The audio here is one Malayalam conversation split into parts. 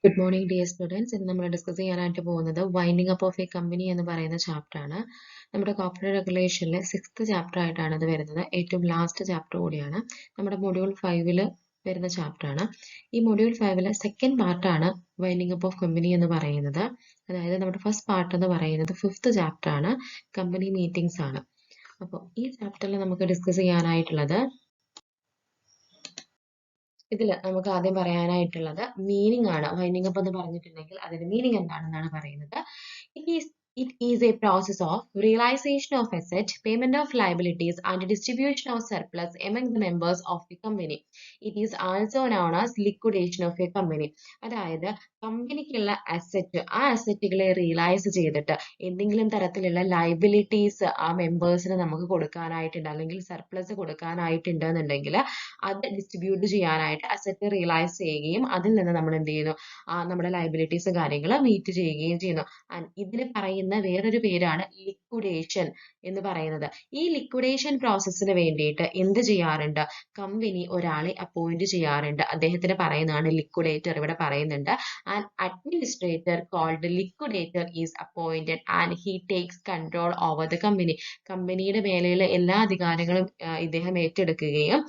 Good morning dear students. ഇന്ന് നമ്മൾ ഡിസ്കസ് ചെയ്യാനായിട്ട് പോകുന്നത് winding up of a company എന്ന് പറയുന്ന ചാപ്റ്റർ ആണ്. നമ്മുടെ കോർപ്പറേറ്റ് റെഗുലേഷനിലെ 6th ചാപ്റ്റർ ആയിട്ടാണ് ഇത് വരുന്നത്. ഏറ്റവും ലാസ്റ്റ് ചാപ്റ്റർ കൂടിയാണ്. നമ്മുടെ മൊഡ്യൂൾ 5 വരുന്ന ചാപ്റ്റർ ആണ്. ഈ മൊഡ്യൂൾ 5 സെക്കൻഡ് പാർട്ടാണ് വൈൻഡിങ് അപ്പ് ഓഫ് കമ്പനി എന്ന് പറയുന്നത്. അതായത് നമ്മുടെ ഫസ്റ്റ് പാർട്ട് എന്ന് പറയുന്നത് 5th ചാപ്റ്റർ ആണ്, കമ്പനി മീറ്റിംഗ്സ് ആണ്. അപ്പോൾ ഈ ചാപ്റ്ററിൽ നമുക്ക് ഡിസ്കസ് ചെയ്യാനായിട്ടുള്ളത് ഇതിൽ നമുക്ക് ആദ്യം പറയാനായിട്ടുള്ളത് മീനിങ് ആണ്. വൈൻഡിങ് അപ്പ് എന്ന് പറഞ്ഞിട്ടുണ്ടെങ്കിൽ അതിന്റെ മീനിങ് എന്താണെന്നാണ് പറയുന്നത്. It is a process of realization of asset, payment of liabilities, and distribution of surplus among the members of the company. It is also known as liquidation of a company. അതായത് കമ്പനിക്കുള്ള അസറ്റ്, ആ അസറ്റുകളെ റിയലൈസ് ചെയ്തിട്ട് എന്തെങ്കിലും തരത്തിലുള്ള ലൈബിലിറ്റീസ് ആ മെമ്പേഴ്സിന് നമുക്ക് കൊടുക്കാനായിട്ടുണ്ട്, അല്ലെങ്കിൽ സർപ്ലസ് കൊടുക്കാനായിട്ടുണ്ട് എന്നുണ്ടെങ്കിൽ അത് ഡിസ്ട്രിബ്യൂട്ട് ചെയ്യാനായിട്ട് അസറ്റ് റിയലൈസ് ചെയ്യുകയും അതിൽ നിന്ന് നമ്മൾ എന്ത് ചെയ്യുന്നു, നമ്മുടെ ലൈബിലിറ്റീസ് കാര്യങ്ങൾ മീറ്റ് ചെയ്യുകയും ചെയ്യുന്നു. ഇതിന് പറയുന്ന വേറൊരു പേരാണ് ലിക്വിഡേഷൻ എന്ന് പറയുന്നത്. ഈ ലിക്വിഡേഷൻ പ്രോസസ്സിന് വേണ്ടിയിട്ട് എന്ത് ചെയ്യാറുണ്ട്, കമ്പനി ഒരാളെ അപ്പോയിന്റ് ചെയ്യാറുണ്ട്. അദ്ദേഹത്തിന് പറയുന്നതാണ് ലിക്വിഡേറ്റർ. ഇവിടെ പറയുന്നുണ്ട്, an administrator called liquidator is appointed and he takes control over the company. കമ്പനിയുടെ മേലെയുള്ള എല്ലാ അധികാരങ്ങളും ഇദ്ദേഹം ഏറ്റെടുക്കുകയും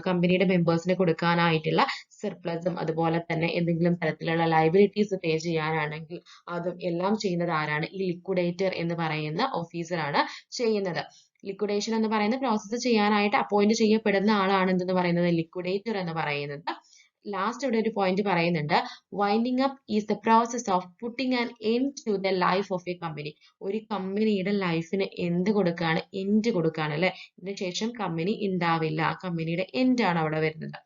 കമ്പനിയുടെ മെമ്പേഴ്സിന് കൊടുക്കാനായിട്ടുള്ള സർപ്ലസും അതുപോലെ തന്നെ എന്തെങ്കിലും തരത്തിലുള്ള ലൈബിലിറ്റീസ് പേ ചെയ്യാനാണെങ്കിൽ അതും എല്ലാം ചെയ്യുന്നത് ആരാണ്? ഈ ലിക്വിഡേറ്റർ എന്ന് പറയുന്ന ഓഫീസറാണ് ചെയ്യുന്നത്. ലിക്വിഡേഷൻ എന്ന് പറയുന്ന പ്രോസസ്സ് ചെയ്യാനായിട്ട് അപ്പോയിന്റ് ചെയ്യപ്പെടുന്ന ആളാണ് എന്തെന്ന് പറയുന്നത്, ലിക്വിഡേറ്റർ എന്ന് പറയുന്നത്. ലാസ്റ്റ് ഇവിടെ ഒരു പോയിന്റ് പറയുന്നുണ്ട്, winding up is the process of putting an end to the life of a company. ഒരു കമ്പനിയുടെ ലൈഫിന് എന്ത് കൊടുക്കാണ്? എൻഡ് കൊടുക്കാണ് അല്ലെ. ഇതിന് ശേഷം കമ്പനി ഉണ്ടാവില്ല, ആ കമ്പനിയുടെ എൻഡ് ആണ് അവിടെ വരുന്നത്.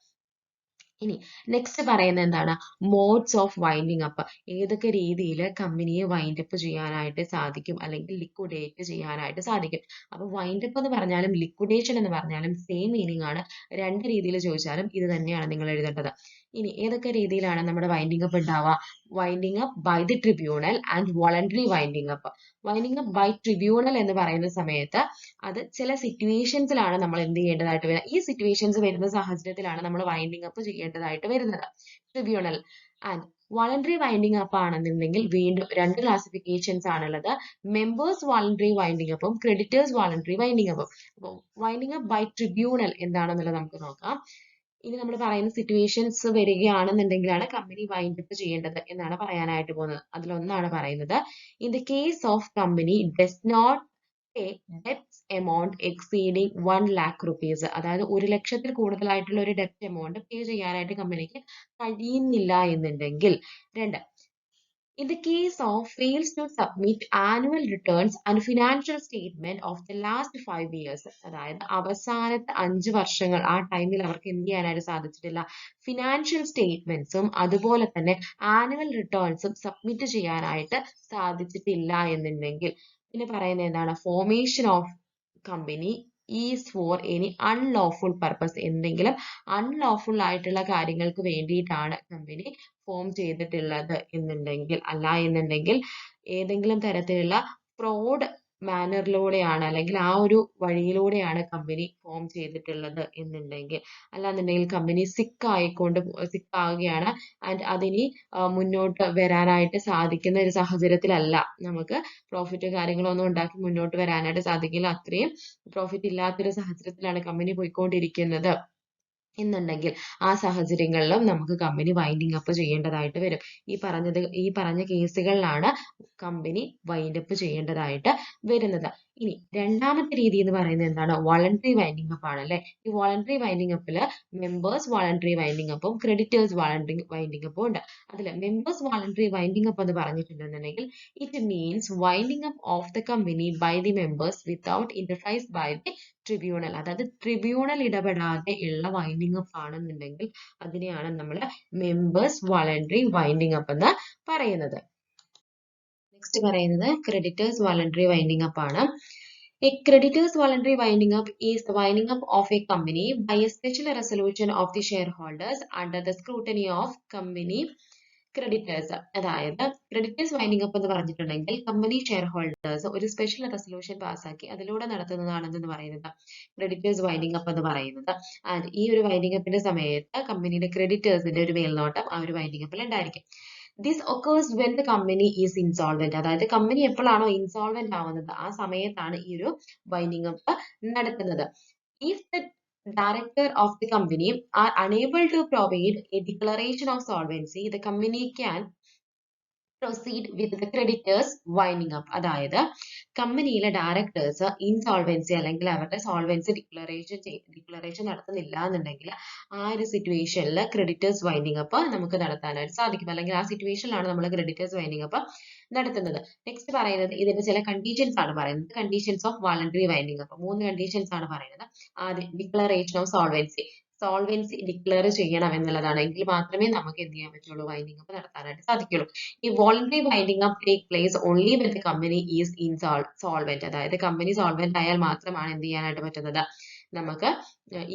ഇനി നെക്സ്റ്റ് പറയുന്നത് എന്താണ്? Modes of winding up. ഏതൊക്കെ രീതിയിൽ കമ്പനിയെ വൈൻഡ് അപ്പ് ചെയ്യാനായിട്ട് സാധിക്കും, അല്ലെങ്കിൽ ലിക്വിഡേറ്റ് ചെയ്യാനായിട്ട് സാധിക്കും. അപ്പൊ വൈൻഡ് അപ്പ് എന്ന് പറഞ്ഞാലും ലിക്വിഡേഷൻ എന്ന് പറഞ്ഞാലും സെയിം മീനിങ് ആണ്. രണ്ട് രീതിയിൽ ചോദിച്ചാലും ഇത് തന്നെയാണ് നിങ്ങൾ എഴുതേണ്ടത്. ഇനി ഏതൊക്കെ രീതിയിലാണ് നമ്മുടെ വൈൻഡിങ് അപ്പ് ഉണ്ടാവുക? Winding up by the tribunal and voluntary winding up. Winding up by tribunal എന്ന് പറയുന്ന സമയത്ത് അത് ചില സിറ്റുവേഷൻസിലാണ് നമ്മൾ എന്ത് ചെയ്യേണ്ടതായിട്ട് വരിക. ഈ സിറ്റുവേഷൻസ് വരുന്ന സാഹചര്യത്തിലാണ് നമ്മൾ വൈൻഡിങ് അപ്പ് ചെയ്യേണ്ടതായിട്ട് വരുന്നത്. Tribunal and voluntary winding up ആണെന്നുണ്ടെങ്കിൽ വീണ്ടും രണ്ട് ക്ലാസിഫിക്കേഷൻസ് ആണുള്ളത്. മെമ്പേഴ്സ് വോളണ്ടറി വൈൻഡിങ് അപ്പും ക്രെഡിറ്റേഴ്സ് വോളണ്ടറി വൈൻഡിങ് അപ്പും. അപ്പോൾ വൈൻഡിങ് അപ്പ് ബൈ ട്രിബ്യൂണൽ എന്താണെന്നുള്ളത് നമുക്ക് നോക്കാം. ഇനി നമ്മൾ പറയുന്ന സിറ്റുവേഷൻസ് വരികയാണെന്നുണ്ടെങ്കിലാണ് കമ്പനി വൈൻഡ് അപ്പ് ചെയ്യേണ്ടത് എന്നാണ് പറയാനായിട്ട് പോകുന്നത്. അതിലൊന്നാണ് പറയുന്നത്, in the case of company does not pay debts amount exceeding 1 lakh rupees. അതായത് 1,00,000 കൂടുതലായിട്ടുള്ള ഒരു ഡെപ്റ്റ് എമൗണ്ട് പേ ചെയ്യാനായിട്ട് കമ്പനിക്ക് കഴിയുന്നില്ല എന്നുണ്ടെങ്കിൽ. രണ്ട്, in the case of fails to submit annual returns and financial statement of the last 5 years. അതായത് അവസാനത്തെ 5 വർഷങ്ങൾ ആ ടൈമിൽ അവർക്ക് എന്ത് ചെയ്യാനായിട്ട് സാധിച്ചിട്ടില്ല, ഫിനാൻഷ്യൽ സ്റ്റേറ്റ്മെന്റ്സും അതുപോലെ തന്നെ ആനുവൽ റിട്ടേൺസും സബ്മിറ്റ് ചെയ്യാനായിട്ട് സാധിച്ചിട്ടില്ല എന്നുണ്ടെങ്കിൽ. പിന്നെ പറയുന്നത് എന്താണ്? Formation of company is for any unlawful purpose. എന്തെങ്കിലും അൺലോഫുൾ ആയിട്ടുള്ള കാര്യങ്ങൾക്ക് വേണ്ടിയിട്ടാണ് കമ്പനി ഫോം ചെയ്തിട്ടുള്ളത് എന്നുണ്ടെങ്കിൽ, അല്ല എന്നുണ്ടെങ്കിൽ ഏതെങ്കിലും തരത്തിലുള്ള ഫ്രോഡ് മാനറിലൂടെയാണ്, അല്ലെങ്കിൽ ആ ഒരു വഴിയിലൂടെയാണ് കമ്പനി ഫോം ചെയ്തിട്ടുള്ളത് എന്നുണ്ടെങ്കിൽ, അല്ലാന്നുണ്ടെങ്കിൽ കമ്പനി സിക്ക് ആവുകയാണ് ആൻഡ് അതിനി മുന്നോട്ട് വരാനായിട്ട് സാധിക്കുന്ന ഒരു സാഹചര്യത്തിലല്ല, നമുക്ക് പ്രോഫിറ്റ് കാര്യങ്ങളൊന്നും ഉണ്ടാക്കി മുന്നോട്ട് വരാനായിട്ട് സാധിക്കില്ല, അത്രയും പ്രോഫിറ്റ് ഇല്ലാത്തൊരു സാഹചര്യത്തിലാണ് കമ്പനി പോയിക്കൊണ്ടിരിക്കുന്നത് എന്നുണ്ടെങ്കിൽ ആ സാഹചര്യങ്ങളിലും നമുക്ക് കമ്പനി വൈൻഡിങ് അപ്പ് ചെയ്യേണ്ടതായിട്ട് വരും. ഈ പറഞ്ഞ കേസുകളിലാണ് കമ്പനി വൈൻഡ് അപ്പ് ചെയ്യേണ്ടതായിട്ട് വരുന്നത്. ഇനി രണ്ടാമത്തെ രീതി എന്ന് പറയുന്നത് എന്താണ്? വോളണ്ടറി വൈൻഡിങ് അപ്പ് ആണ് അല്ലെ. ഈ വോളണ്ടറി വൈൻഡിങ് അപ്പില് മെമ്പേഴ്സ് വോളണ്ടറി വൈൻഡിങ് അപ്പും ക്രെഡിറ്റേഴ്സ് വോളണ്ടറി വൈൻഡിങ് അപ്പും ഉണ്ട്. അതിൽ മെമ്പേഴ്സ് വോളണ്ടറി വൈൻഡിങ് അപ്പ് എന്ന് പറഞ്ഞിട്ടുണ്ടെന്നുണ്ടെങ്കിൽ it means winding up of the company by the members without interference by the tribunal. അതായത് ട്രിബ്യൂണൽ ഇടപെടാതെ ഉള്ള വൈൻഡിങ് അപ്പ് ആണെന്നുണ്ടെങ്കിൽ അതിനെയാണ് നമ്മൾ മെമ്പേഴ്സ് വോളണ്ടറി വൈൻഡിങ് അപ്പ് എന്ന് പറയുന്നത്. നെക്സ്റ്റ് പറയുന്നത് ക്രെഡിറ്റേഴ്സ് വോളണ്ടറി വൈൻഡിങ് അപ്പ് ആണ്. A creditor's voluntary winding up is the winding up of a company by a special resolution of the shareholders under the scrutiny of company creditors, അതായത് ക്രെഡിറ്റേഴ്സ് വൈൻഡിംഗ് അപ്പ് എന്ന് പറഞ്ഞിട്ടുണ്ടെങ്കിൽ കമ്പനി ഷെയർ ഹോൾഡേഴ്സ് ഒരു സ്പെഷ്യൽ റെസൊല്യൂഷൻ പാസ്സാക്കി അതിലൂടെ നടത്തുന്നതാണെന്ന് പറയുന്നത് ക്രെഡിറ്റേഴ്സ് വൈൻഡിംഗ് അപ്പ് എന്ന് പറയുന്നത്. ആൻഡ് ഈ ഒരു വൈൻഡിംഗ് അപ്പിന്റെ സമയത്ത് കമ്പനിയുടെ ക്രെഡിറ്റേഴ്സിന്റെ ഒരു മേൽനോട്ടം ആ ഒരു വൈൻഡിംഗ് അപ്പിൽ ഉണ്ടായിരിക്കും. This occurs when the company is insolvent, അതായത് കമ്പനി എപ്പോഴാണോ ഇൻസോൾവെന്റ് ആവുന്നത് ആ സമയത്താണ് ഈ ഒരു വൈൻഡിംഗ് അപ്പ് നടക്കുന്നത്. If the director of the company are unable to provide a declaration of solvency, the company can proceed with the creditors winding up. അതായത് കമ്പനിയിലെ ഡയറക്ടേഴ്സ് ഇൻസോൾവൻസി അല്ലെങ്കിൽ അവരുടെ സോൾവൻസി ഡിക്ലറേഷൻ നടത്തുന്നില്ല എന്നുണ്ടെങ്കിൽ ആ ഒരു സിറ്റുവേഷനിൽ ക്രെഡിറ്റേഴ്സ് വൈൻഡിംഗ് അപ്പ് നമുക്ക് നടത്താനായിട്ട് സാധിക്കും, അല്ലെങ്കിൽ ആ സിറ്റുവേഷനിലാണ് നമ്മൾ ക്രെഡിറ്റേഴ്സ് വൈൻഡിംഗ് അപ്പ് നടത്തുന്നത്. നെക്സ്റ്റ് പറയുന്നത് ഇതിന്റെ ചില കണ്ടീഷൻസ് ആണ് പറയുന്നത്. Conditions of voluntary winding up 3 conditions ആണ് പറയുന്നത്. ആദ്യം ഡിക്ലറേഷൻ ഓഫ് സോൾവൻസി ഡിക്ലെയർ ചെയ്യണം എന്നുള്ളതാണ്. എങ്കിൽ മാത്രമേ നമുക്ക് എന്ത് ചെയ്യാൻ പറ്റുള്ളൂ, വൈൻഡിംഗ് അപ്പ് നടത്താനായിട്ട് സാധിക്കുള്ളൂ. ഈ voluntary winding up take place only when the company is solvent, അതായത് കമ്പനി സോൾവെന്റ് ആയാൽ മാത്രമാണ് എന്ത് ചെയ്യാനായിട്ട് പറ്റുന്നത്, നമുക്ക്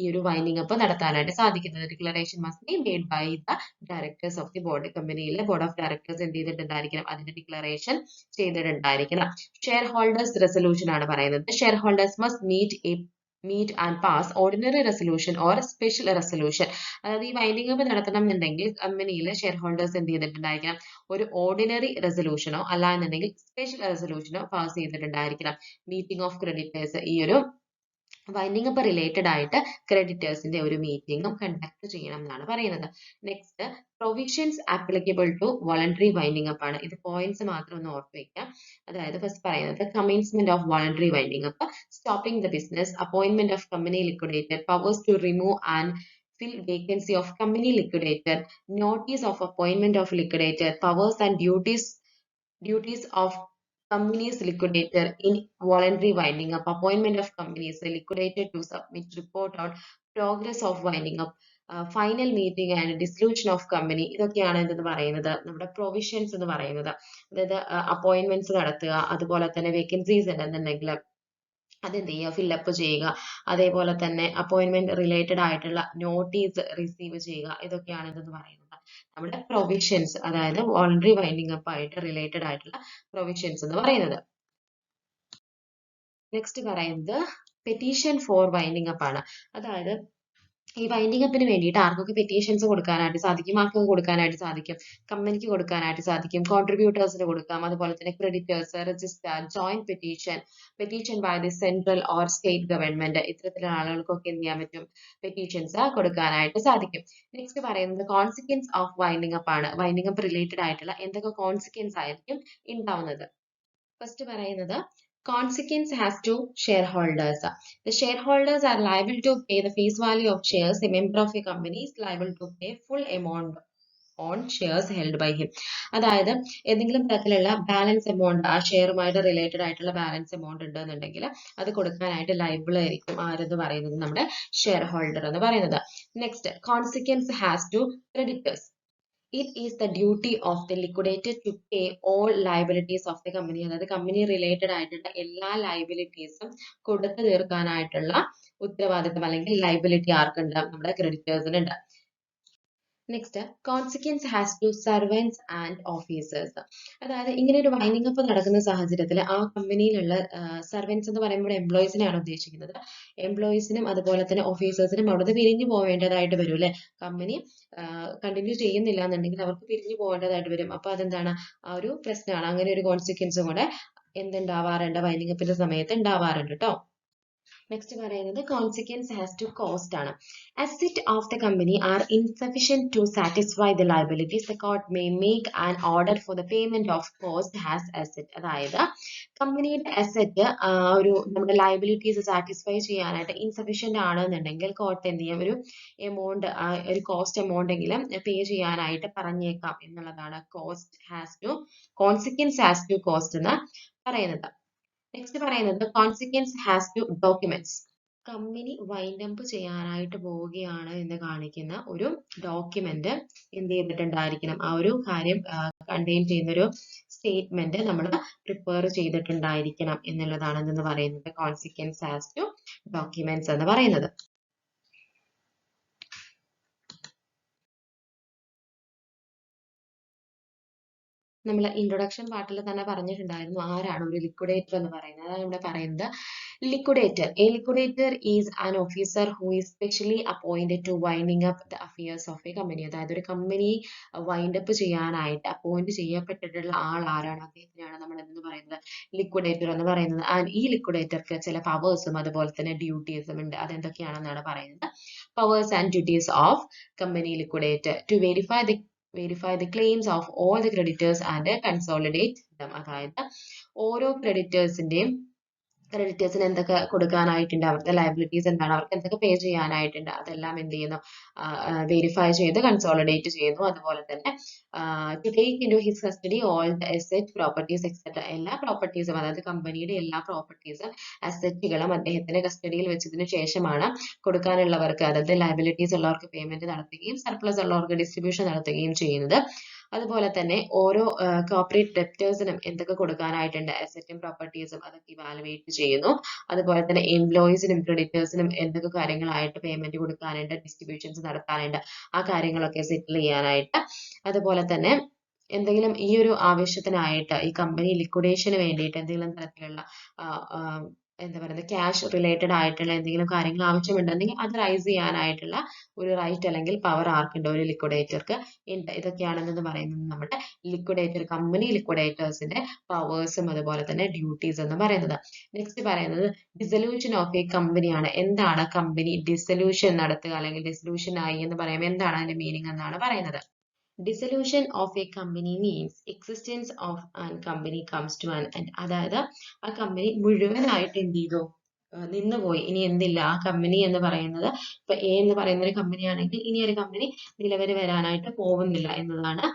ഈ ഒരു വൈൻഡിംഗ് അപ്പ് നടത്താനായിട്ട് സാധിക്കുന്നത്. Declaration must be made by the directors of the board, കമ്പനിയിലെ ബോർഡ് ഓഫ് ഡയറക്ടേഴ്സ് എന്ത് ചെയ്തിട്ടുണ്ടായിരിക്കണം, അതിന്റെ ഡിക്ലറേഷൻ ചെയ്തിട്ടുണ്ടായിരിക്കണം. ഷെയർ ഹോൾഡേഴ്സ് റെസൊല്യൂഷൻ ആണ് പറയുന്നത്. Shareholders must meet and pass ordinary resolution or special resolution. അതായത് ഈ വൈൻഡിംഗ് അപ്പ് നടത്തണം എന്നുണ്ടെങ്കിൽ കമ്പനിയിലെ ഷെയർ ഹോൾഡേഴ്സ് എന്ത് ചെയ്തിട്ടുണ്ടായിരിക്കണം, ഒരു ഓർഡിനറി റെസൊല്യൂഷനോ അല്ല എന്നുണ്ടെങ്കിൽ സ്പെഷ്യൽ റെസൊല്യൂഷനോ പാസ് ചെയ്തിട്ടുണ്ടായിരിക്കണം. മീറ്റിംഗ് ഓഫ് ക്രെഡിറ്റേഴ്സ്, ഈ ഒരു വൈൻഡിംഗ് അപ്പ് റിലേറ്റഡ് ആയിട്ട് ക്രെഡിറ്റേഴ്സിന്റെ ഒരു മീറ്റിംഗും കണ്ടക്ട് ചെയ്യണം എന്നാണ് പറയുന്നത്. Next provisions applicable to voluntary winding up ആണ്. ഇത് പോയിന്റ്സ് മാത്രം ഒന്ന് ഓർത്ത് വെക്കാം. അതായത് ഫസ്റ്റ് പറയുന്നത് commencement of voluntary winding up, stopping the business, appointment of company liquidator, powers to remove and fill vacancy of company liquidator, notice of appointment of liquidator, powers and duties of companies liquidator in voluntary winding up, appointment of companies liquidated to submit report on progress of winding up, final meeting and dissolution of company. ഇതൊക്കെയാണ് എന്തെന്ന് പറയുന്നത്, നമ്മുടെ പ്രൊവിഷൻസ് എന്ന് പറയുന്നത്. അതായത് അപ്പോയിന്റ്മെന്റ്സ് നടത്തുക, അതുപോലെ തന്നെ വേക്കൻസീസ് ഉണ്ടെന്നുണ്ടെങ്കിൽ അതെന്ത് ചെയ്യുക, ഫില്ലപ്പ് ചെയ്യുക, അതേപോലെ തന്നെ അപ്പോയിന്റ്മെന്റ് റിലേറ്റഡ് ആയിട്ടുള്ള നോട്ടീസ് റിസീവ് ചെയ്യുക. ഇതൊക്കെയാണ് എന്തെന്ന് പറയുന്നത്, നമ്മുടെ പ്രൊവിഷൻസ്, അതായത് വോളണ്ടറി വൈൻഡിംഗ് അപ്പ് ആയിട്ട് റിലേറ്റഡ് ആയിട്ടുള്ള പ്രൊവിഷൻസ് എന്ന് പറയുന്നത്. നെക്സ്റ്റ് പറയുന്നത് പെറ്റീഷൻ ഫോർ വൈൻഡിംഗ് അപ്പ് ആണ്. അതായത് ഈ വൈൻഡിംഗ് അപ്പിന് വേണ്ടിയിട്ട് ആർക്കൊക്കെ പെറ്റീഷൻസ് കൊടുക്കാനായിട്ട് സാധിക്കും, ആർക്കൊക്കെ കൊടുക്കാനായിട്ട് സാധിക്കും, കമ്പനിക്ക് കൊടുക്കാനായിട്ട് സാധിക്കും, കോൺട്രിബ്യൂട്ടേഴ്സിന് കൊടുക്കാം, അതുപോലെ തന്നെ creditors, register, joint petition by the central or state government, ഇത്തരത്തിലുള്ള ആളുകൾക്കൊക്കെ എന്ത് ചെയ്യാൻ പറ്റും, പെറ്റീഷൻസ് കൊടുക്കാനായിട്ട് സാധിക്കും. നെക്സ്റ്റ് പറയുന്നത് കോൺസിക്വൻസ് ഓഫ് വൈൻഡിംഗ് അപ്പ് ആണ്. വൈൻഡിംഗ് അപ്പ് റിലേറ്റഡ് ആയിട്ടുള്ള എന്തൊക്കെ കോൺസിക്വൻസ് ആയിരിക്കും ഉണ്ടാവുന്നത്. ഫസ്റ്റ് പറയുന്നത് consequence has to shareholders. The shareholders are liable to pay the face value of shares. A member of a company is liable to pay full amount on shares held by him. അതായത് ഏതെങ്കിലും തരത്തിലുള്ള ബാലൻസ് എമൗണ്ട്, ആ ഷെയറുമായിട്ട് റിലേറ്റഡ് ആയിട്ടുള്ള ബാലൻസ് എമൗണ്ട് ഉണ്ടെന്നുണ്ടെങ്കിൽ അത് കൊടുക്കാനായിട്ട് ലൈബിൾ ആയിരിക്കും ആരെന്ന് പറയുന്നത്, നമ്മുടെ ഷെയർ ഹോൾഡർ എന്ന് പറയുന്നത്. Next consequence has to creditors. It is the duty of the liquidator to pay all liabilities of the company. അതായത് കമ്പനി റിലേറ്റഡ് ആയിട്ടുള്ള എല്ലാ ലൈബിലിറ്റീസും കൊടുത്തു തീർക്കാനായിട്ടുള്ള ഉത്തരവാദിത്തം അല്ലെങ്കിൽ ലൈബിലിറ്റി ആർക്കുണ്ട്, നമ്മുടെ ക്രെഡിറ്റേഴ്സിനുണ്ട്. Next consequence has to servants and officers. അതായത് ഇങ്ങനെ ഒരു വൈൻഡിംഗ് അപ്പ് നടക്കുന്ന സാഹചര്യത്തിൽ ആ കമ്പനിയിലുള്ള സർവൻസ് എന്ന് പറയുമ്പോൾ എംപ്ലോയീസിനെയാണ് ഉദ്ദേശിക്കുന്നത്. എംപ്ലോയീസിനും അതുപോലെ തന്നെ ഓഫീസേഴ്സിനും അവിടുന്ന് പിരിഞ്ഞു പോവേണ്ടതായിട്ട് വരും അല്ലെ. കമ്പനി കണ്ടിന്യൂ ചെയ്യുന്നില്ല എന്നുണ്ടെങ്കിൽ അവർക്ക് പിരിഞ്ഞു പോകേണ്ടതായിട്ട് വരും. അപ്പൊ അതെന്താണ്, ആ ഒരു പ്രശ്നമാണ്. അങ്ങനെ ഒരു കോൺസിക്വൻസും കൂടെ എന്തുണ്ടാവാറുണ്ട്, വൈൻഡിംഗ് അപ്പിന്റെ സമയത്ത് ഉണ്ടാവാറുണ്ട് കേട്ടോ. നെക്സ്റ്റ് പറയുന്നത് കോൺസിക്വൻസ് ഹാസ് ടു കോസ്റ്റ് ആണ്. Asset of the company are insufficient to satisfy the liabilities, the court may make an order for the payment of cost has asset. അതായത് കമ്പനിയുടെ അസറ്റ് ഒരു നമ്മുടെ ലയബിലിറ്റീസ് സാറ്റിസ്ഫൈ ചെയ്യാനായിട്ട് ഇൻസഫിഷ്യന്റ് ആണെന്നുണ്ടെങ്കിൽ കോർട്ട് എന്ത് ചെയ്യാം, ഒരു എമൗണ്ട്, ഒരു കോസ്റ്റ് എമൗണ്ട് എങ്കിലും പേ ചെയ്യാനായിട്ട് പറഞ്ഞേക്കാം എന്നുള്ളതാണ് കോൺസിക്വൻസ് ഹാസ് ടു കോസ്റ്റ് എന്ന് പറയുന്നത്. നെക്സ്റ്റ് പറയുന്നത് consequence has to documents. Company wind up ചെയ്യാനായിട്ട് പോവുകയാണ് എന്ന് കാണിക്കുന്ന ഒരു ഡോക്യുമെന്റ് എന്ത് ചെയ്തിട്ടുണ്ടായിരിക്കണം, ആ ഒരു കാര്യം കണ്ടെയ്ൻ ചെയ്യുന്ന ഒരു സ്റ്റേറ്റ്മെന്റ് നമ്മൾ പ്രിപ്പയർ ചെയ്തിട്ടുണ്ടായിരിക്കണം എന്നുള്ളതാണ് എന്ന് പറയുന്നത് കോൺസിക്വൻസ് ഹാസ് ടു ഡോക്യുമെന്റ്സ് എന്ന് പറയുന്നത്. നമ്മൾ ഇൻട്രൊഡക്ഷൻ പാർട്ടിൽ തന്നെ പറഞ്ഞിട്ടുണ്ടായിരുന്നു ആരാണ് ഒരു ലിക്വിഡേറ്റർ എന്ന് പറയുന്നത്. അതാണ് ഇവിടെ പറയുന്നത്. Liquidator, a liquidator is an officer who is specially appointed to winding up the affairs of a company. അതായത് ഒരു കമ്പനി വൈൻഡ് അപ്പ് ചെയ്യാനായിട്ട് അപ്പോയിന്റ് ചെയ്യപ്പെട്ടിട്ടുള്ള ആൾ ആരാണ്, അദ്ദേഹത്തിനാണ് നമ്മൾ എന്ന് പറയുന്നത് ലിക്വിഡേറ്റർ എന്ന് പറയുന്നത്. ആൻഡ് ഈ ലിക്വിഡേറ്റർക്ക് ചില പവേഴ്സും അതുപോലെ തന്നെ ഡ്യൂട്ടീസും ഉണ്ട്. അതെന്തൊക്കെയാണെന്നാണ് പറയുന്നത്. Powers and duties of company liquidator to verify the claims of all the creditors and consolidate them. അതായത് ഓരോ ക്രെഡിറ്റേഴ്സിന് എന്തൊക്കെ കൊടുക്കാനായിട്ടുണ്ട്, അവരുടെ ലയബിലിറ്റീസ് എന്താണ്, അവർക്ക് എന്തൊക്കെ പേ ചെയ്യാനായിട്ടുണ്ട്, അതെല്ലാം എന്ത് ചെയ്യുന്നു, വെരിഫൈ ചെയ്ത് കൺസോളിഡേറ്റ് ചെയ്യുന്നു. അതുപോലെ തന്നെ to take into his custody all the asset properties etcetera, എല്ലാ പ്രോപ്പർട്ടീസും അതായത് കമ്പനിയുടെ എല്ലാ പ്രോപ്പർട്ടീസും അസറ്റുകളും അദ്ദേഹത്തിന്റെ കസ്റ്റഡിയിൽ വെച്ചതിന് ശേഷമാണ് കൊടുക്കാനുള്ളവർക്ക്, അതായത് ലയബിലിറ്റീസ് ഉള്ളവർക്ക് പേയ്മെന്റ് നടത്തുകയും സർപ്ലസ് ഉള്ളവർക്ക് ഡിസ്ട്രിബ്യൂഷൻ നടത്തുകയും ചെയ്യുന്നത്. അതുപോലെ തന്നെ ഓരോ കോർപ്പറേറ്റ് ഡെപ്റ്റേഴ്സിനും എന്തൊക്കെ കൊടുക്കാനായിട്ടുണ്ട്, അസറ്റും പ്രോപ്പർട്ടീസും, അതൊക്കെ ഇവാലുവേറ്റ് ചെയ്യുന്നു. അതുപോലെ തന്നെ എംപ്ലോയീസിനും ക്രെഡിറ്റേഴ്സിനും എന്തൊക്കെ കാര്യങ്ങളായിട്ട് പേയ്മെന്റ് കൊടുക്കാനുണ്ട്, ഡിസ്ട്രിബ്യൂഷൻസ് നടത്താനുണ്ട്, ആ കാര്യങ്ങളൊക്കെ സെറ്റിൽ ചെയ്യാനായിട്ട്. അതുപോലെ തന്നെ എന്തെങ്കിലും ഈ ഒരു ആവശ്യത്തിനായിട്ട് ഈ കമ്പനി ലിക്വിഡേഷന് വേണ്ടിയിട്ട് എന്തെങ്കിലും തരത്തിലുള്ള എന്താ പറയുന്നത് ക്യാഷ് റിലേറ്റഡ് ആയിട്ടുള്ള എന്തെങ്കിലും കാര്യങ്ങൾ ആവശ്യമുണ്ടെങ്കിൽ അത് റൈസ് ചെയ്യാനായിട്ടുള്ള ഒരു റൈറ്റ് അല്ലെങ്കിൽ പവർ ആർക്കുണ്ട്, ഒരു ലിക്വിഡേറ്റർക്ക് ഉണ്ട്. ഇതൊക്കെയാണെന്ന് പറയുന്നത് നമ്മുടെ ലിക്വിഡേറ്റർ, കമ്പനി ലിക്വിഡേറ്റേഴ്സിന്റെ പവേഴ്സും അതുപോലെ തന്നെ ഡ്യൂട്ടീസ് എന്ന് പറയുന്നത്. നെക്സ്റ്റ് പറയുന്നത് ഡിസൊല്യൂഷൻ ഓഫ് എ കമ്പനിയാണ്. എന്താണ് കമ്പനി ഡിസൊല്യൂഷൻ നടത്തുക അല്ലെങ്കിൽ ഡിസൊല്യൂഷൻ ആയി എന്ന് പറയുമ്പോൾ എന്താണ് അതിന്റെ മീനിങ് എന്നാണ് പറയുന്നത്. Dissolution of a company means existence of a company comes to an end. അതായത് ആ കമ്പനി മുഴുവനായിട്ട് എന്ത് ചെയ്തു, നിന്നുപോയി, ഇനി എന്തില്ല, ആ കമ്പനി എന്ന് പറയുന്നത് ഇപ്പൊ എ എന്ന് പറയുന്ന ഒരു കമ്പനി ആണെങ്കിൽ ഇനി ഒരു കമ്പനി നിലവിൽ വരാനായിട്ട് പോകുന്നില്ല എന്നതാണ്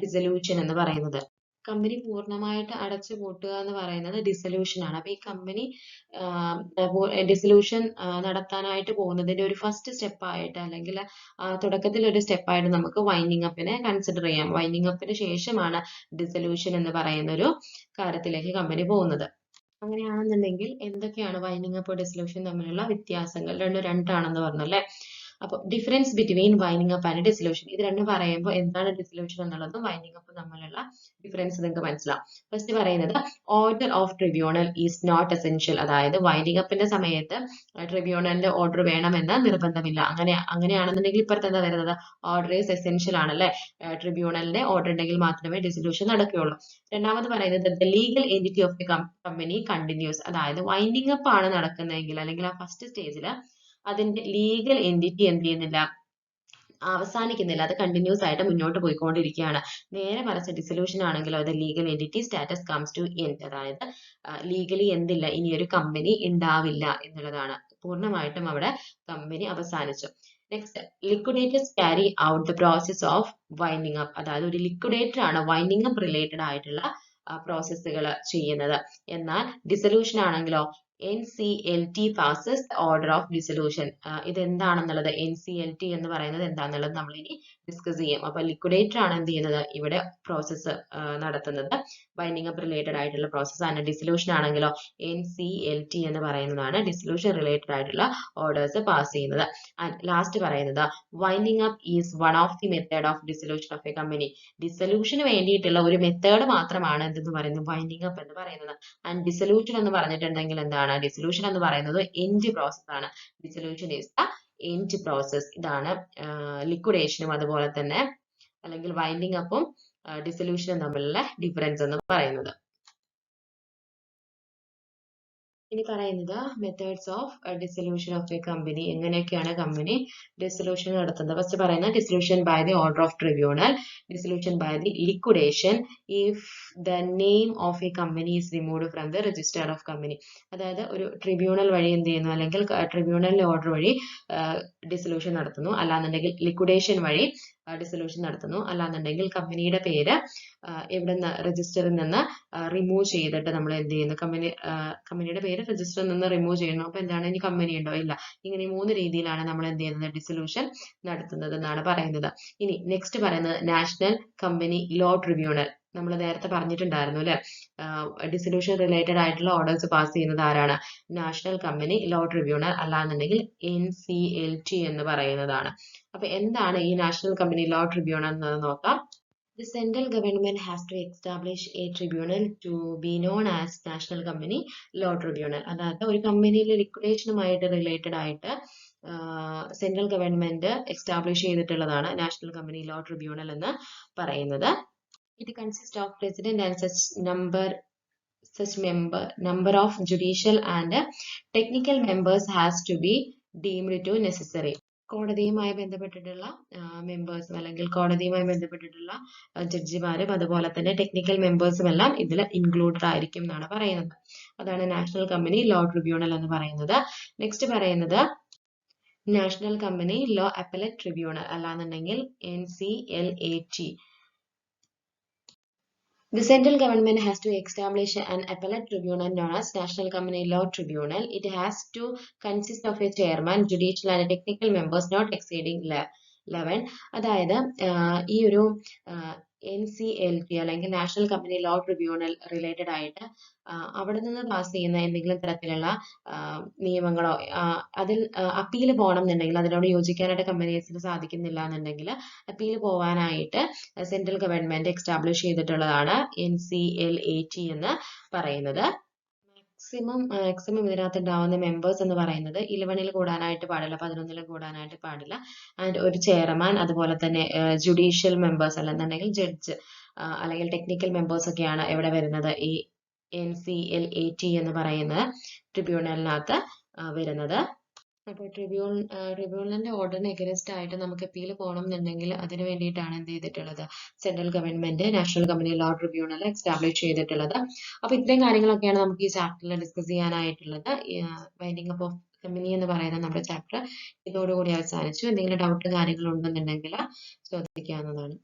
ഡിസൊല്യൂഷൻ എന്ന് പറയുന്നത്. കമ്പനി പൂർണ്ണമായിട്ട് അടച്ചു പൂട്ടുക എന്ന് പറയുന്നത് ഡിസൊല്യൂഷൻ ആണ്. അപ്പൊ ഈ കമ്പനി ഡിസൊല്യൂഷൻ നടത്താനായിട്ട് പോകുന്നതിന്റെ ഒരു ഫസ്റ്റ് സ്റ്റെപ്പ് ആയിട്ട് അല്ലെങ്കിൽ തുടക്കത്തിൽ ഒരു സ്റ്റെപ്പായിട്ട് നമുക്ക് വൈൻഡിങ് അപ്പിനെ കൺസിഡർ ചെയ്യാം. വൈൻഡിങ് അപ്പിന് ശേഷമാണ് ഡിസൊല്യൂഷൻ എന്ന് പറയുന്ന ഒരു കാര്യത്തിലേക്ക് കമ്പനി പോകുന്നത്. അങ്ങനെയാണെന്നുണ്ടെങ്കിൽ എന്തൊക്കെയാണ് വൈൻഡിങ് അപ്പ് ഡിസൊല്യൂഷൻ തമ്മിലുള്ള വ്യത്യാസങ്ങൾ? രണ്ടും രണ്ടാണെന്ന് പറഞ്ഞു അല്ലേ. അപ്പൊ difference between winding up and dissolution, ഇത് രണ്ടും പറയുമ്പോൾ എന്താണ് ഡിസൊല്യൂഷൻ എന്നുള്ളതും വൈൻഡിങ് അപ്പ് തമ്മിലുള്ള ഡിഫറൻസ് നിങ്ങൾക്ക് മനസ്സിലാവും. ഫസ്റ്റ് പറയുന്നത് order of tribunal is not essential. അതായത് വൈൻഡിങ് അപ്പിന്റെ സമയത്ത് ട്രിബ്യൂണലിന്റെ ഓർഡർ വേണമെന്ന് നിർബന്ധമില്ല. അങ്ങനെയാണെന്നുണ്ടെങ്കിൽ ഇപ്പുറത്ത് എന്താ വരുന്നത്, ഓർഡർ ഈസ് എസെൻഷ്യൽ ആണല്ലേ. ട്രിബ്യൂണലിന്റെ ഓർഡർ ഉണ്ടെങ്കിൽ മാത്രമേ ഡിസൊല്യൂഷൻ നടക്കുകയുള്ളൂ. രണ്ടാമത് പറയുന്നത് the legal entity of the company continuous. അതായത് വൈൻഡിങ് അപ്പ് ആണ് നടക്കുന്നതെങ്കിൽ അല്ലെങ്കിൽ ആ ഫസ്റ്റ് സ്റ്റേജിൽ അതിന്റെ ലീഗൽ എൻറ്റിറ്റി എന്ത് ചെയ്യുന്നില്ല, അവസാനിക്കുന്നില്ല, അത് കണ്ടിന്യൂസ് ആയിട്ട് മുന്നോട്ട് പോയിക്കൊണ്ടിരിക്കുകയാണ്. നേരെ മറിച്ച് ഡിസൊല്യൂഷൻ ആണെങ്കിലോ അത് legal entity status comes to end. അതായത് ലീഗലി എന്തില്ല, ഇനി ഒരു കമ്പനി ഉണ്ടാവില്ല എന്നുള്ളതാണ്. പൂർണ്ണമായിട്ടും അവിടെ കമ്പനി അവസാനിച്ചു. Next, liquidators carry out the process of winding up. അതായത് ഒരു ലിക്വിഡേറ്റർ ആണ് വൈൻഡിങ് അപ്പ് റിലേറ്റഡ് ആയിട്ടുള്ള പ്രോസസ്സുകൾ ചെയ്യുന്നത്. എന്നാൽ ഡിസൊല്യൂഷൻ ആണെങ്കിലോ NCLT passes the order of dissolution. ഇതെന്താണെന്നുള്ളത് NCLT എന്ന് പറയുന്നത് എന്താണെന്നുള്ളത് നമ്മൾ ഇനി ഡിസ്കസ് ചെയ്യും. അപ്പൊ ലിക്വിഡേറ്റർ ആണ് എന്ത് ചെയ്യുന്നത്, ഇവിടെ പ്രോസസ്സ് നടത്തുന്നത്, വൈൻഡിങ് അപ്പ് റിലേറ്റഡ് ആയിട്ടുള്ള പ്രോസസ്സ് ആണ്. ഡിസൊല്യൂഷൻ ആണെങ്കിലോ NCLT എന്ന് പറയുന്നതാണ് ഡിസൊല്യൂഷൻ റിലേറ്റഡ് ആയിട്ടുള്ള ഓർഡേഴ്സ് പാസ് ചെയ്യുന്നത്. ആൻഡ് ലാസ്റ്റ് പറയുന്നത് winding up is one of the method of dissolution of a company. ഡിസൊല്യൂഷന് വേണ്ടിയിട്ടുള്ള ഒരു മെത്തേഡ് മാത്രമാണ് എന്തെന്ന് പറയുന്നത്, വൈൻഡിങ് അപ്പ് എന്ന് പറയുന്നത്. ആൻഡ് ഡിസൊല്യൂഷൻ എന്ന് പറഞ്ഞിട്ടുണ്ടെങ്കിൽ എന്താണ്, ഡിസൊല്യൂഷൻ എന്ന് പറയുന്നത് എൻഡ് പ്രോസസ് ആണ്. Dissolution is the end process. ഇതാണ് ലിക്വിഡേഷനും അതുപോലെ തന്നെ അല്ലെങ്കിൽ വൈൻഡിങ് അപ്പും ഡിസൊല്യൂഷനും തമ്മിലുള്ള ഡിഫറൻസ് എന്ന് പറയുന്നത്. ഇനി പറയുന്നത് methods of dissolution of a company, എങ്ങനെയൊക്കെയാണ് കമ്പനി ഡിസൊല്യൂഷൻ നടത്തുന്നത്. ഫസ്റ്റ് പറയുന്നത് dissolution by the order of tribunal, dissolution by the liquidation if the name of a company is removed from the register of company. അതായത് ഒരു ട്രിബ്യൂണൽ വഴി എന്ത് ചെയ്യുന്നു, അല്ലെങ്കിൽ ട്രിബ്യൂണലിന്റെ ഓർഡർ വഴി ഡിസൊല്യൂഷൻ നടത്തുന്നു, അല്ലാന്നുണ്ടെങ്കിൽ ലിക്വിഡേഷൻ വഴി ഡിസൊല്യൂഷൻ നടത്തുന്നു, അല്ലാന്നുണ്ടെങ്കിൽ കമ്പനിയുടെ പേര് ഇവിടെ നിന്ന് രജിസ്റ്ററിൽ നിന്ന് റിമൂവ് ചെയ്തിട്ട് നമ്മൾ എന്ത് ചെയ്യുന്നു, കമ്പനിയുടെ പേര് രജിസ്റ്ററിൽ നിന്ന് റിമൂവ് ചെയ്യുന്നു. അപ്പൊ എന്താണ്, ഇനി കമ്പനി ഉണ്ടോ, ഇല്ല. ഇങ്ങനെ 3 രീതിയിലാണ് നമ്മൾ എന്ത് ചെയ്യുന്നത്, ഡിസൊല്യൂഷൻ നടത്തുന്നത് എന്നാണ് പറയുന്നത്. ഇനി നെക്സ്റ്റ് പറയുന്നത് നാഷണൽ കമ്പനി ലോ ട്രിബ്യൂണൽ. നമ്മൾ നേരത്തെ പറഞ്ഞിട്ടുണ്ടായിരുന്നു അല്ലെ, ഡിസൊല്യൂഷൻ റിലേറ്റഡ് ആയിട്ടുള്ള ഓർഡേഴ്സ് പാസ് ചെയ്യുന്നത് ആരാണ്, നാഷണൽ കമ്പനി ലോ ട്രിബ്യൂണൽ, അല്ലാന്നുണ്ടെങ്കിൽ NCLT എന്ന് പറയുന്നതാണ്. അപ്പൊ എന്താണ് ഈ നാഷണൽ കമ്പനി ലോ ട്രിബ്യൂണൽ എന്ന് നോക്കാം. The central government has to establish a tribunal to be known as National Company Law Tribunal. അതായത് ഒരു കമ്പനിയിലെ ലിക്വിഡേഷനുമായിട്ട് റിലേറ്റഡ് ആയിട്ട് സെൻട്രൽ ഗവൺമെന്റ് എസ്റ്റാബ്ലിഷ് ചെയ്തിട്ടുള്ളതാണ് നാഷണൽ കമ്പനി ലോ ട്രിബ്യൂണൽ എന്ന് പറയുന്നത്. It consists of president and such number of judicial and technical members has to be deemed to necessary. കോടതിയുമായി ബന്ധപ്പെട്ടിട്ടുള്ള മെമ്പേഴ്സും അല്ലെങ്കിൽ കോടതിയുമായി ബന്ധപ്പെട്ടിട്ടുള്ള ജഡ്ജിമാരും അതുപോലെ തന്നെ ടെക്നിക്കൽ മെമ്പേഴ്സും എല്ലാം ഇതിൽ ഇൻക്ലൂഡഡ് ആയിരിക്കും എന്നാണ് പറയുന്നത്. അതാണ് നാഷണൽ കമ്പനി ലോ ട്രിബ്യൂണൽ എന്ന് പറയുന്നത്. നെക്സ്റ്റ് പറയുന്നത് national company law appellate tribunal അല്ലാന്നുണ്ടെങ്കിൽ NCLAT. The central government has to establish an appellate tribunal known as National Company Law Tribunal. It has to consist of a chairman, judicial and technical members not exceeding 11. അതായത് ഈ ഒരു NCLT അല്ലെങ്കിൽ national company law tribunal related ആയിട്ട് അവിടെ നിന്ന് പാസ് ചെയ്യുന്ന എന്തെങ്കിലും തരത്തിലുള്ള നിയമങ്ങളോ അതിൽ അപ്പീൽ പോകണം എന്നുണ്ടെങ്കിൽ അതിനോട് യോജിക്കാനായിട്ട് കമ്പനീസിന് സാധിക്കുന്നില്ല എന്നുണ്ടെങ്കിൽ അപ്പീൽ പോവാനായിട്ട് സെൻട്രൽ ഗവൺമെന്റ് എസ്റ്റാബ്ലിഷ് ചെയ്തിട്ടുള്ളതാണ് NCLAT എന്ന് പറയുന്നത്. മാക്സിമം ഇതിനകത്ത് ഉണ്ടാവുന്ന മെമ്പേഴ്സ് എന്ന് പറയുന്നത് 11ൽ കൂടാനായിട്ട് പാടില്ല, 11ൽ കൂടാനായിട്ട് പാടില്ല. ആൻഡ് ഒരു ചെയർമാൻ, അതുപോലെ തന്നെ ജുഡീഷ്യൽ മെമ്പേഴ്സ് അല്ലെന്നുണ്ടെങ്കിൽ ജഡ്ജ് അല്ലെങ്കിൽ ടെക്നിക്കൽ മെമ്പേഴ്സ് ഒക്കെയാണ് എവിടെ വരുന്നത്, ഈ NCLAT എന്ന് പറയുന്ന ട്രിബ്യൂണലിനകത്ത് വരുന്നത്. അപ്പോൾ ട്രിബ്യൂണലിന്റെ ഓർഡറിന് എഗനസ്റ്റ് ആയിട്ട് നമുക്ക് അപ്പീൽ പോകണം എന്നുണ്ടെങ്കിൽ അതിന് വേണ്ടിയിട്ടാണ് എന്ത് ചെയ്തിട്ടുള്ളത്, central government national company law tribunal establish ചെയ്തിട്ടുള്ളത്. അപ്പൊ ഇത്രയും കാര്യങ്ങളൊക്കെയാണ് നമുക്ക് ഈ ചാപ്റ്ററിൽ ഡിസ്കസ് ചെയ്യാനായിട്ടുള്ളത്. വൈൻഡിങ് അപ്പ് ഓഫ് കമ്പനി എന്ന് പറയുന്ന നമ്മുടെ ചാപ്റ്റർ ഇതോടുകൂടി അവസാനിച്ചു. എന്തെങ്കിലും ഡൗട്ട് കാര്യങ്ങൾ ഉണ്ടെന്നുണ്ടെങ്കിൽ ചോദിക്കാവുന്നതാണ്.